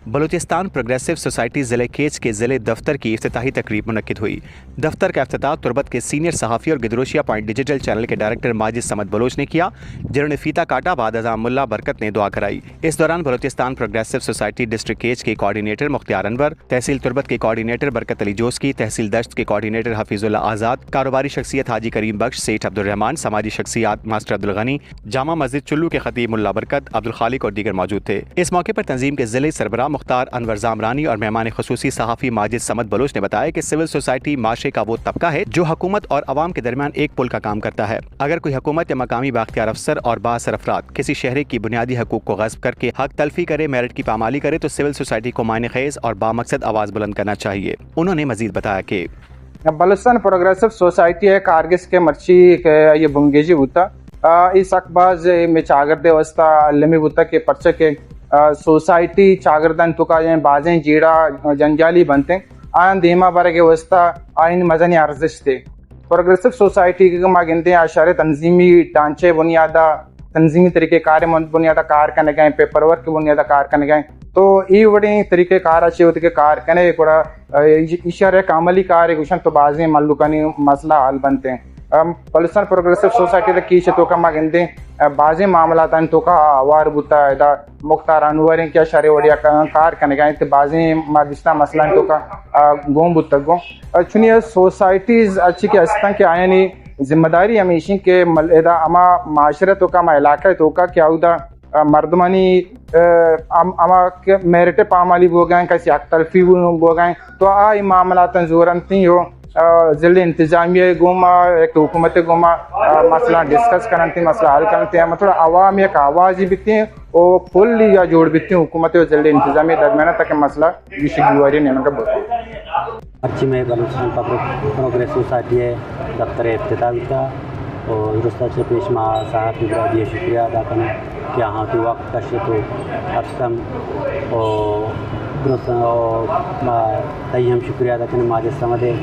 Balochistan progressive society ज़िले केच के ज़िले दफ्तर की इफ्तिताही तकरीब मुनक्किद हुई। दफ्तर का इफ्तिताह तुर्बत के सीनियर सहाफ़ी और गिदरोशिया पॉइंट डिजिटल चैनल के डायरेक्टर माजिद समद बलोच ने किया, जिन्होंने फीता काटा। बाद अज़ां मुल्ला बरकत ने दुआ कराई। इस दौरान बलूचिस्तान प्रोग्रेसिव सोसाइटी डिस्ट्रिक्ट केच के कोऑर्डिनेटर मुख्तियार अनवर, तहसील तुर्बत के कोऑर्डिनेटर बरकत अली जोस्की, तहसील दश्त के कोऑर्डिनेटर हफीजुल्ला आज़ाद, कारोबारी शख्सियत हाजी करीम बख्श, सेठ अब्दुर्रहमान, समाजी शख्सियात मास्टर अब्दुल गनी, जामा मस्जिद चुल्लू के खतीब मुल्ला बरकत, अब्दुल खालिक और दीगर मौजूद थे। इस मौके पर तंजीम के ज़िले सरबराह मुख्तार अनवर जामरानी और मेहमान खुसूसी सहाफ़ी माजिद समद बलोच ने बताया कि सिविल सोसाइटी माशरे का वो तबका है जो हुकूमत और अवाम के दरमियान एक पुल का काम करता है। अगर कोई हुकूमत या मकामी बाख्तियार अफसर और बाअसर अफराद किसी शहरी की बुनियादी हकूक को गस्ब करके हक तलफी करे, मेरिट की पामाली करे तो सिविल सोसाइटी को मायने खेज और बामकसद आवाज़ बुलंद करना चाहिए। उन्होंने मजीद बताया कि बलूचिस्तान प्रोग्रेसिव सोसाइटी है कारगिस के मर्ची ये बुंगेजी होता इस अकबाज में चागरदे वस्ता लमी होता के पर्चे के सोसाइटी चागरदन तुका बाजें जीड़ा जंजाली बनते आयन धीमा बारे के वस्ता आइन मजनी अर्जिश थे। प्रोग्रेसिव सोसाइटी के मागिंदे आशारे तंजीमी ढांचे बुनियादा तंजीमी तरीके कार बुनियादा कार करने गए, पेपर वर्क बुनियादा कार करने गए तो ये बड़े तरीके कार अच्छे होते के कार कने बड़ा इशारे कामली कार गुशन तो बाजें मल्लुकानी मसला हल बनते हैं। बलूचिस्तान प्रोग्रेसिव सोसाइटी की तो का मागिंदे बाजे मामला तो का आवार बुता है मुख्तार अनवर क्या शरे वड़िया कार करने गए तो बाजे मादिस्ता मसला तो का गोम बुता गो चुनिया सोसाइटीज अच्छी के अस्ता के आया नहीं जिम्मेदारी हमेशा के मलदा अमा माशरे तो का मा इलाका तो का क्या उदा मर्दमानी अमा के मेरिट पामाली बो गए कैसे हक तलफी बो गए तो आ मामला जोरंती हो ज़िले इंतजामिया गुमा एक हुकूमत गुमा मसला डिस्कस करते मसला हल करते हैं मतलब आवाम एक आवाज़ ही बिकती हैं और फुल या जोड़ बिकती हैं हुकूमत और ज़िले इंतजामिया दरमियान तक मसला विशेषवारी नहीं बोलते। अच्छी में बलूचिस्तान प्रोग्रेसिव सोसाइटी है दफ्तर इफ्तिताह का और रुस्ता से पेश मा साहब इब्राहिम शुक्रिया अदा करें कि यहाँ की वक्त कशे तो अक्सम और तई हम शुक्रिया अदा करें माजिद समझे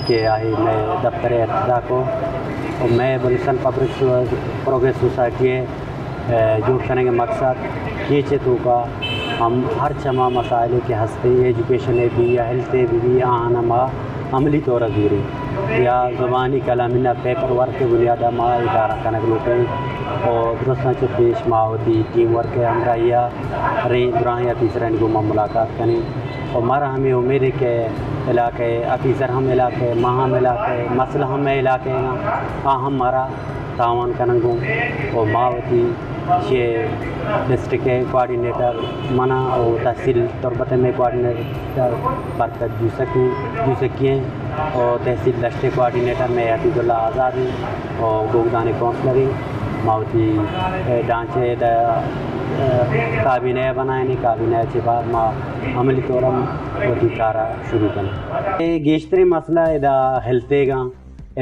कि आई मैं दफ्तर इफ्तिताह को और मैं बलूचिस्तान प्रोग्रेस सोसाइटी जो करने के मकसद ये चे तो का हम हर चमा मसाइल के हंसते एजुकेशन भी या हेल्थ भी आना माँ अमली तौर अधूरी या ज़बानी कलामिना पेपर वर्क के बुनियादा माँ इदारा कनक लोटे और दुरुस्ता से पेश माँ होती टीम वर्क के हमरा या रे दुरान या तीसरा इनको माँ मुलाकात करें और मारा हमें उम्मीद है कि इलाके अफीसर हम इलाके माँ हम इलाके मसला हम इलाके हम मारा तावन कनगों और मावती ये डिस्ट्रिक्ट के कोऑर्डिनेटर मना और तहसील तुर्बत में कोऑर्डिनेटर बरकत जूसकी हैं और तहसील दश्ते कोऑर्डिनेटर में हफीजुल्ला आज़ाद हैं और गोगदानी काउंसलर मावती ढांचे काबीना बनाए नहीं काबीना के बाद माँ अमली तौर वही कारा शुरू करें गेश्तरी मसला इदा हेल्थेगा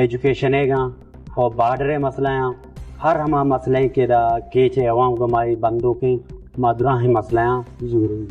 एजुकेशनेगा और बार्डर मसला हर हमा मसले के दा केचे अवाम गमाई बंदों के मादरा मसला जरूरी।